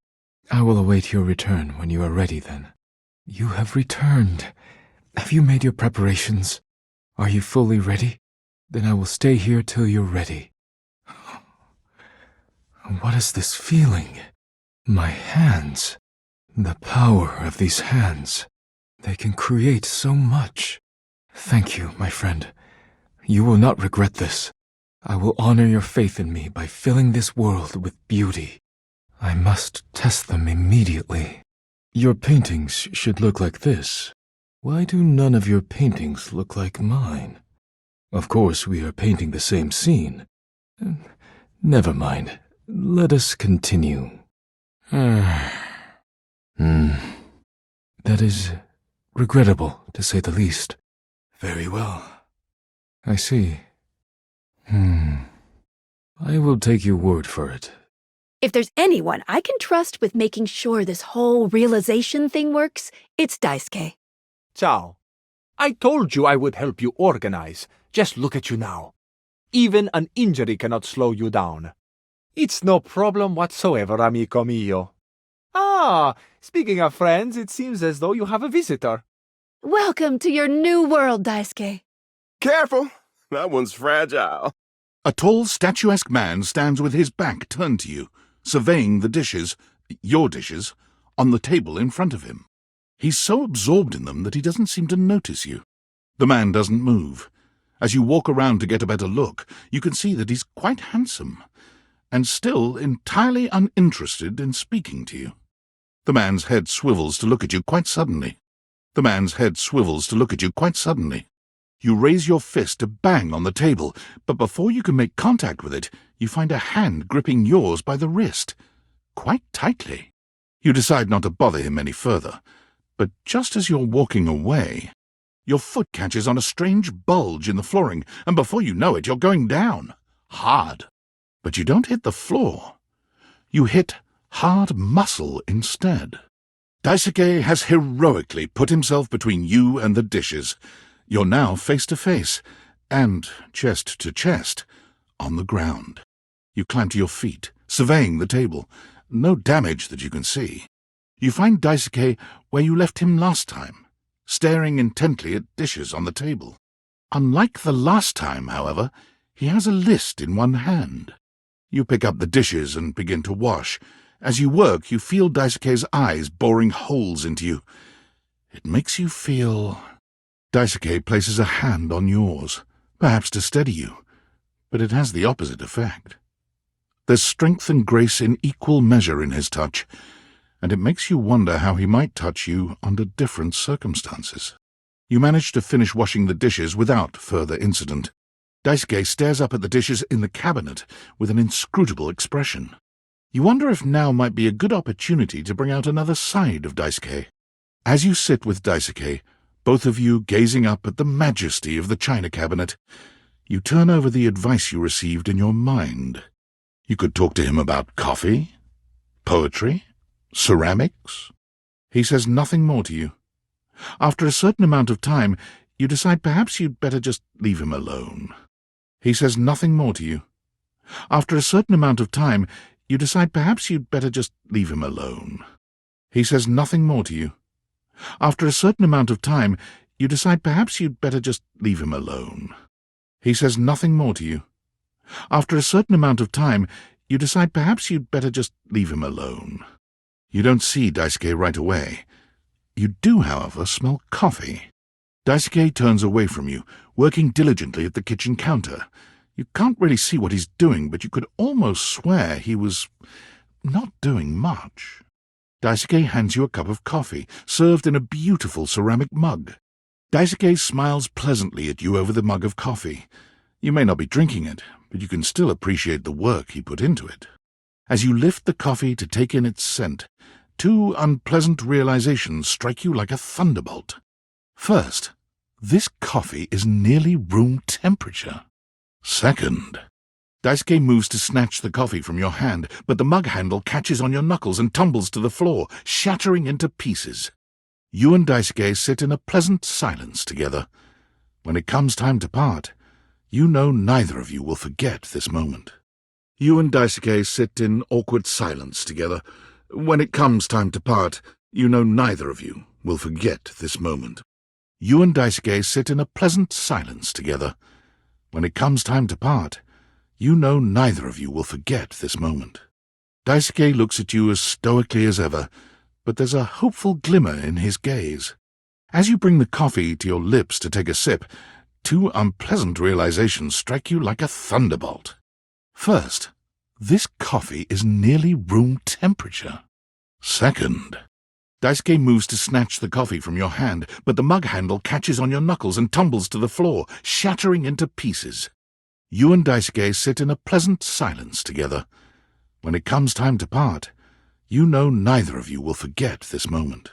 Speaker 2: I will await your return when you are ready then. You have returned. Have you made your preparations? Are you fully ready? Then I will stay here till you're ready. What is this feeling? My hands. The power of these hands. They can create so much. Thank you, my friend. You will not regret this. I will honor your faith in me by filling this world with beauty. I must test them immediately. Your paintings should look like this. Why do none of your paintings look like mine? Of course, we are painting the same scene. Never mind. Let us continue. That is regrettable, to say the least. Very well. I see. I will take your word for it.
Speaker 1: If there's anyone I can trust with making sure this whole realization thing works, it's Daisuke.
Speaker 3: Ciao. I told you I would help you organize. Just look at you now. Even an injury cannot slow you down. It's no problem whatsoever, amico mio. Ah, speaking of friends, it seems as though you have a visitor.
Speaker 1: Welcome to your new world, Daisuke.
Speaker 4: Careful! That one's fragile.
Speaker 5: A tall, statuesque man stands with his back turned to you, surveying the dishes, your dishes, on the table in front of him. He's so absorbed in them that he doesn't seem to notice you. The man doesn't move. As you walk around to get a better look, you can see that he's quite handsome, and still entirely uninterested in speaking to you. The man's head swivels to look at you quite suddenly. You raise your fist to bang on the table, but before you can make contact with it, you find a hand gripping yours by the wrist, quite tightly. You decide not to bother him any further, but just as you're walking away, your foot catches on a strange bulge in the flooring, and before you know it, you're going down, hard. But you don't hit the floor. You hit hard muscle instead. Daisuke has heroically put himself between you and the dishes. You're now face to face, and chest to chest, on the ground. You climb to your feet, surveying the table. No damage that you can see. You find Daisuke where you left him last time, staring intently at dishes on the table. Unlike the last time, however, he has a list in one hand. You pick up the dishes and begin to wash. As you work, you feel Daisuke's eyes boring holes into you. It makes you feel... Daisuke places a hand on yours, perhaps to steady you, but it has the opposite effect. There's strength and grace in equal measure in his touch, and it makes you wonder how he might touch you under different circumstances. You manage to finish washing the dishes without further incident. Daisuke stares up at the dishes in the cabinet with an inscrutable expression. You wonder if now might be a good opportunity to bring out another side of Daisuke. As you sit with Daisuke, both of you gazing up at the majesty of the china cabinet, you turn over the advice you received in your mind. You could talk to him about coffee, poetry, ceramics. He says nothing more to you. After a certain amount of time, you decide perhaps you'd better just leave him alone. He says nothing more to you. After a certain amount of time, you decide perhaps you'd better just leave him alone. He says nothing more to you. After a certain amount of time, you decide perhaps you'd better just leave him alone. He says nothing more to you. After a certain amount of time, you decide perhaps you'd better just leave him alone. You don't see Daisuke right away. You do, however, smell coffee. Daisuke turns away from you, working diligently at the kitchen counter. You can't really see what he's doing, but you could almost swear he was not doing much. Daisuke hands you a cup of coffee, served in a beautiful ceramic mug. Daisuke smiles pleasantly at you over the mug of coffee. You may not be drinking it, but you can still appreciate the work he put into it. As you lift the coffee to take in its scent, two unpleasant realizations strike you like a thunderbolt. First, this coffee is nearly room temperature. Second, Daisuke moves to snatch the coffee from your hand, but the mug handle catches on your knuckles and tumbles to the floor, shattering into pieces. You and Daisuke sit in a pleasant silence together. When it comes time to part, You know neither of you will forget this moment. You and Daisuke sit in awkward silence together. When it comes time to part, you know neither of you will forget this moment. You and Daisuke sit in a pleasant silence together. When it comes time to part, you know neither of you will forget this moment. Daisuke looks at you as stoically as ever, but there's a hopeful glimmer in his gaze. As you bring the coffee to your lips to take a sip, two unpleasant realizations strike you like a thunderbolt. First, this coffee is nearly room temperature. Second, Daisuke moves to snatch the coffee from your hand, but the mug handle catches on your knuckles and tumbles to the floor, shattering into pieces. You and Daisuke sit in a pleasant silence together. When it comes time to part, you know neither of you will forget this moment.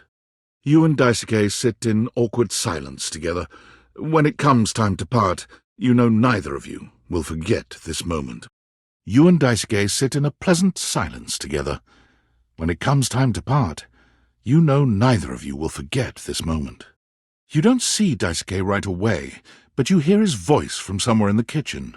Speaker 5: You and Daisuke sit in awkward silence together. When it comes time to part, you know neither of you will forget this moment. You and Daisuke sit in a pleasant silence together. When it comes time to part, you know neither of you will forget this moment. You don't see Daisuke right away, but you hear his voice from somewhere in the kitchen.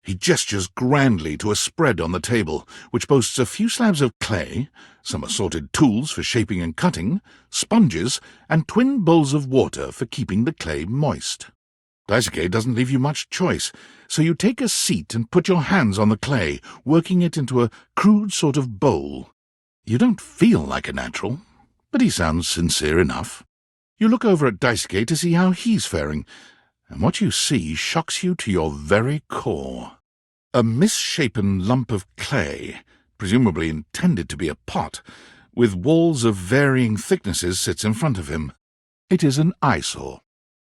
Speaker 5: He gestures grandly to a spread on the table, which boasts a few slabs of clay, some assorted tools for shaping and cutting, sponges, and twin bowls of water for keeping the clay moist. Daisuke doesn't leave you much choice, so you take a seat and put your hands on the clay, working it into a crude sort of bowl. You don't feel like a natural, but he sounds sincere enough. You look over at Daisuke to see how he's faring, and what you see shocks you to your very core. A misshapen lump of clay, presumably intended to be a pot, with walls of varying thicknesses, sits in front of him. It is an eyesore.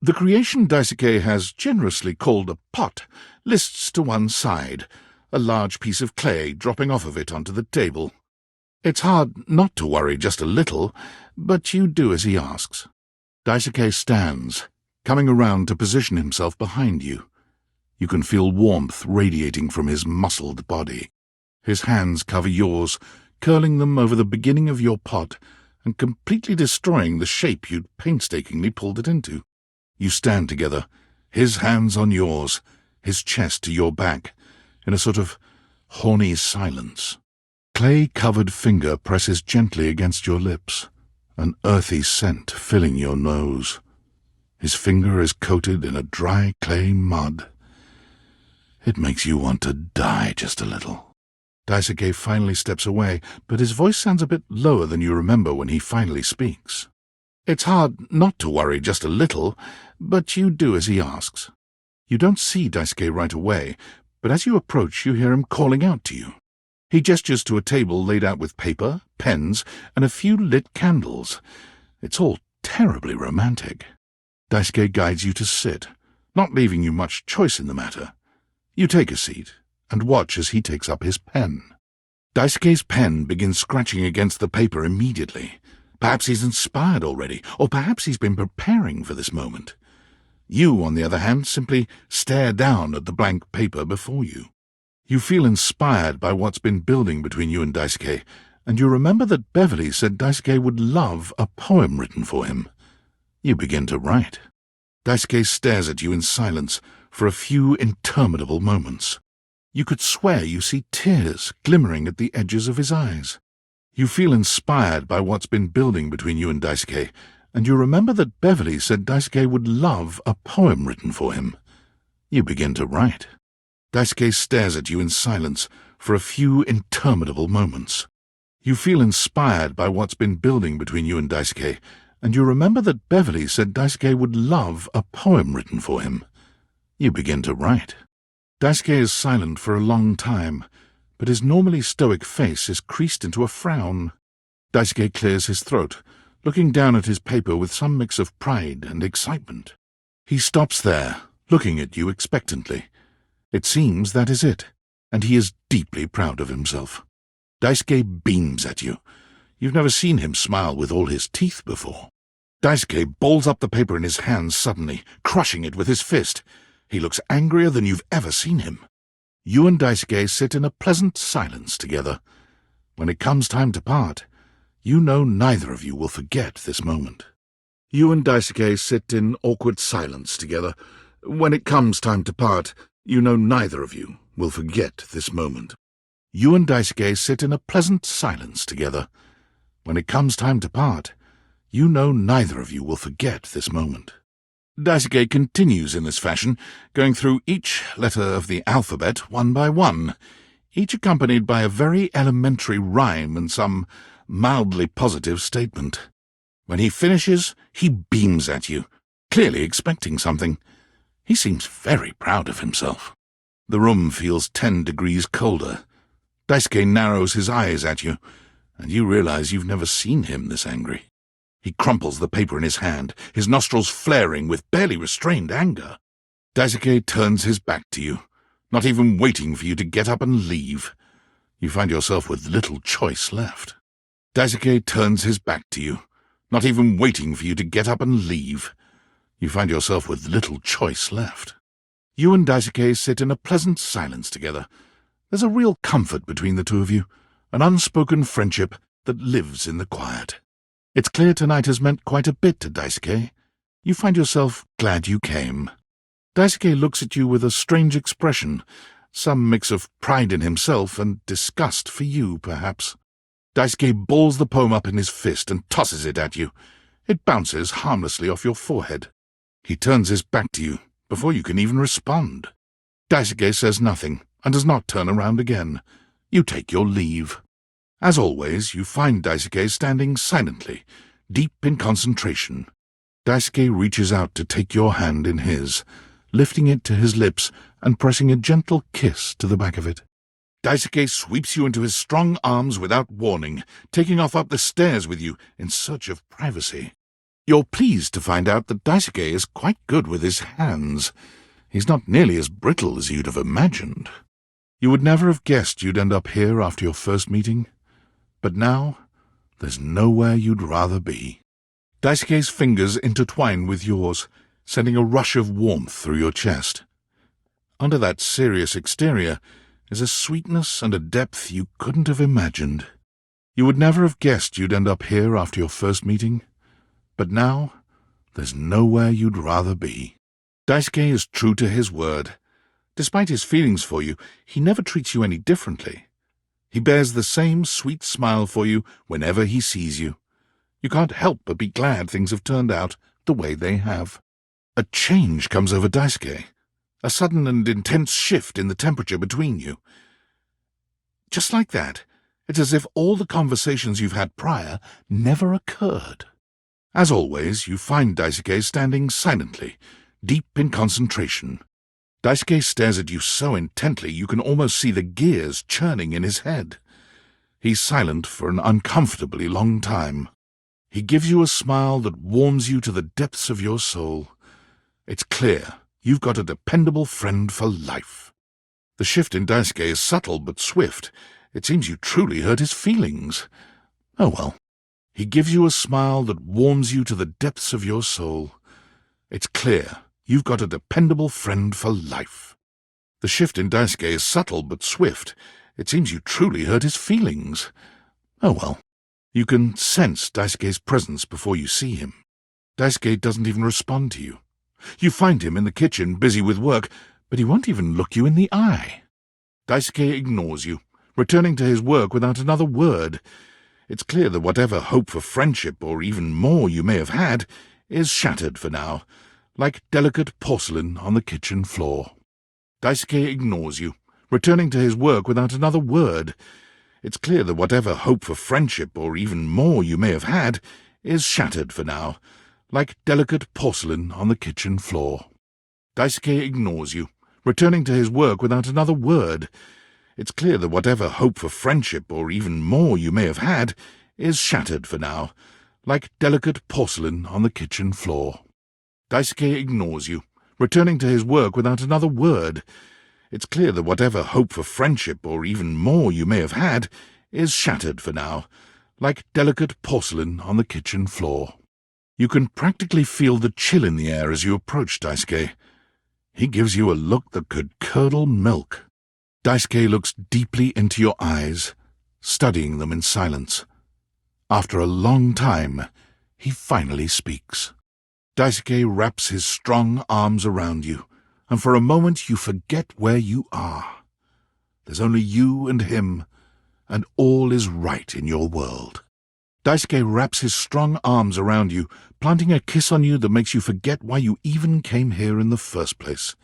Speaker 5: The creation Daisuke has generously called a pot lists to one side, a large piece of clay dropping off of it onto the table. It's hard not to worry just a little, but you do as he asks. Daisuke stands, coming around to position himself behind you. You can feel warmth radiating from his muscled body. His hands cover yours, curling them over the beginning of your pot and completely destroying the shape you'd painstakingly pulled it into. You stand together, his hands on yours, his chest to your back, in a sort of horny silence. Clay-covered finger presses gently against your lips, an earthy scent filling your nose. His finger is coated in a dry clay mud. It makes you want to die just a little. Daisuke finally steps away, but his voice sounds a bit lower than you remember when he finally speaks. It's hard not to worry just a little, but you do as he asks. You don't see Daisuke right away, but as you approach you hear him calling out to you. He gestures to a table laid out with paper, pens, and a few lit candles. It's all terribly romantic. Daisuke guides you to sit, not leaving you much choice in the matter. You take a seat and watch as he takes up his pen. Daisuke's pen begins scratching against the paper immediately. Perhaps he's inspired already, or perhaps he's been preparing for this moment. You, on the other hand, simply stare down at the blank paper before you. You feel inspired by what's been building between you and Daisuke, and you remember that Beverly said Daisuke would love a poem written for him. You begin to write. Daisuke stares at you in silence for a few interminable moments. You could swear you see tears glimmering at the edges of his eyes. You feel inspired by what's been building between you and Daisuke, and you remember that Beverly said Daisuke would love a poem written for him. You begin to write. Daisuke stares at you in silence for a few interminable moments. You feel inspired by what's been building between you and Daisuke, and you remember that Beverly said Daisuke would love a poem written for him. You begin to write. Daisuke is silent for a long time, but his normally stoic face is creased into a frown. Daisuke clears his throat, looking down at his paper with some mix of pride and excitement. He stops there, looking at you expectantly. It seems that is it, and he is deeply proud of himself. Daisuke beams at you. You've never seen him smile with all his teeth before. Daisuke balls up the paper in his hands suddenly, crushing it with his fist. He looks angrier than you've ever seen him. You and Daisuke sit in a pleasant silence together. When it comes time to part, you know neither of you will forget this moment. You and Daisuke sit in awkward silence together. When it comes time to part, You know neither of you will forget this moment. You and Daisuke sit in a pleasant silence together. When it comes time to part, you know neither of you will forget this moment. Daisuke continues in this fashion, going through each letter of the alphabet one by one, each accompanied by a very elementary rhyme and some mildly positive statement. When he finishes, he beams at you, clearly expecting something. He seems very proud of himself. The room feels 10 degrees colder. Daisuke narrows his eyes at you, and you realize you've never seen him this angry. He crumples the paper in his hand, his nostrils flaring with barely restrained anger. Daisuke turns his back to you, not even waiting for you to get up and leave. You find yourself with little choice left. Daisuke turns his back to you, not even waiting for you to get up and leave. You find yourself with little choice left. You and Daisuke sit in a pleasant silence together. There's a real comfort between the two of you, an unspoken friendship that lives in the quiet. It's clear tonight has meant quite a bit to Daisuke. You find yourself glad you came. Daisuke looks at you with a strange expression, some mix of pride in himself and disgust for you, perhaps. Daisuke balls the poem up in his fist and tosses it at you. It bounces harmlessly off your forehead. He turns his back to you before you can even respond. Daisuke says nothing and does not turn around again. You take your leave. As always, you find Daisuke standing silently, deep in concentration. Daisuke reaches out to take your hand in his, lifting it to his lips and pressing a gentle kiss to the back of it. Daisuke sweeps you into his strong arms without warning, taking off up the stairs with you in search of privacy. You're pleased to find out that Daisuke is quite good with his hands. He's not nearly as brittle as you'd have imagined. You would never have guessed you'd end up here after your first meeting. But now, there's nowhere you'd rather be. Daisuke's fingers intertwine with yours, sending a rush of warmth through your chest. Under that serious exterior is a sweetness and a depth you couldn't have imagined. You would never have guessed you'd end up here after your first meeting. But now, there's nowhere you'd rather be. Daisuke is true to his word. Despite his feelings for you, he never treats you any differently. He bears the same sweet smile for you whenever he sees you. You can't help but be glad things have turned out the way they have. A change comes over Daisuke, a sudden and intense shift in the temperature between you. Just like that, it's as if all the conversations you've had prior never occurred. As always, you find Daisuke standing silently, deep in concentration. Daisuke stares at you so intently you can almost see the gears churning in his head. He's silent for an uncomfortably long time. He gives you a smile that warms you to the depths of your soul. It's clear you've got a dependable friend for life. The shift in Daisuke is subtle but swift. It seems you truly hurt his feelings. Oh well. He gives you a smile that warms you to the depths of your soul. It's clear you've got a dependable friend for life. The shift in Daisuke is subtle but swift. It seems you truly hurt his feelings. Oh well. You can sense Daisuke's presence before you see him. Daisuke doesn't even respond to you. You find him in the kitchen busy with work, but he won't even look you in the eye. Daisuke ignores you, returning to his work without another word. It's clear that whatever hope for friendship, or even more, you may have had, is shattered for now, like delicate porcelain on the kitchen floor. Daisuke ignores you, returning to his work without another word. It's clear that whatever hope for friendship, or even more, you may have had, is shattered for now, like delicate porcelain on the kitchen floor. Daisuke ignores you, returning to his work without another word. It's clear that whatever hope for friendship, or even more, you may have had, is shattered for now, like delicate porcelain on the kitchen floor. Daisuke ignores you, returning to his work without another word. It's clear that whatever hope for friendship, or even more, you may have had, is shattered for now, like delicate porcelain on the kitchen floor. You can practically feel the chill in the air as you approach Daisuke. He gives you a look that could curdle milk. Daisuke looks deeply into your eyes, studying them in silence. After a long time, he finally speaks. Daisuke wraps his strong arms around you, and for a moment you forget where you are. There's only you and him, and all is right in your world. Daisuke wraps his strong arms around you, planting a kiss on you that makes you forget why you even came here in the first place.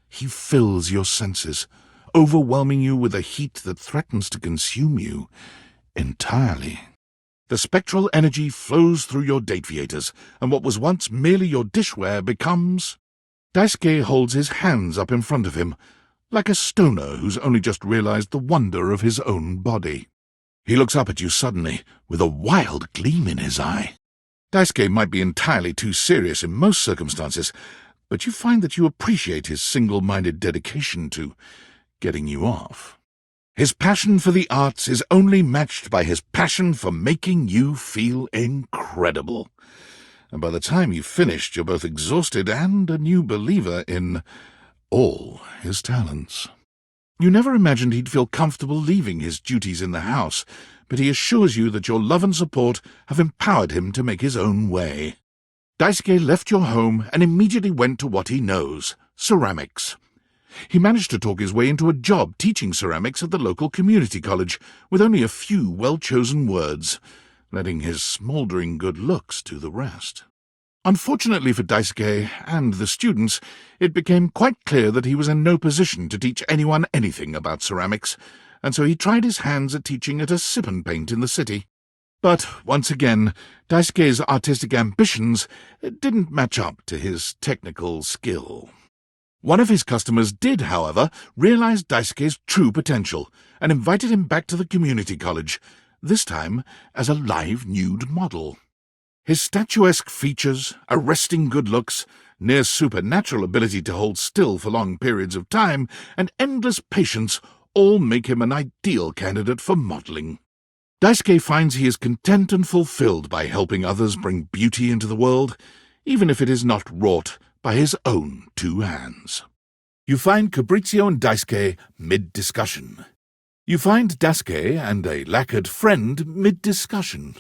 Speaker 5: He fills your senses, overwhelming you with a heat that threatens to consume you entirely. The spectral energy flows through your date theaters, and what was once merely your dishware becomes... Daisuke holds his hands up in front of him, like a stoner who's only just realized the wonder of his own body. He looks up at you suddenly, with a wild gleam in his eye. Daisuke might be entirely too serious in most circumstances, but you find that you appreciate his single-minded dedication to getting you off. His passion for the arts is only matched by his passion for making you feel incredible. And by the time you've finished, you're both exhausted and a new believer in all his talents. You never imagined he'd feel comfortable leaving his duties in the house, but he assures you that your love and support have empowered him to make his own way. Daisuke left your home and immediately went to what he knows, ceramics. He managed to talk his way into a job teaching ceramics at the local community college, with only a few well-chosen words, letting his smouldering good looks do the rest. Unfortunately for Daisuke and the students, it became quite clear that he was in no position to teach anyone anything about ceramics, and so he tried his hands at teaching at a sip and paint in the city. But, once again, Daisuke's artistic ambitions didn't match up to his technical skill. One of his customers did, however, realize Daisuke's true potential and invited him back to the community college, this time as a live nude model. His statuesque features, arresting good looks, near supernatural ability to hold still for long periods of time, and endless patience all make him an ideal candidate for modeling. Daisuke finds he is content and fulfilled by helping others bring beauty into the world, even if it is not wrought by his own two hands. You find Fabrizio and Daisuke mid-discussion. You find Daisuke and a lacquered friend mid-discussion.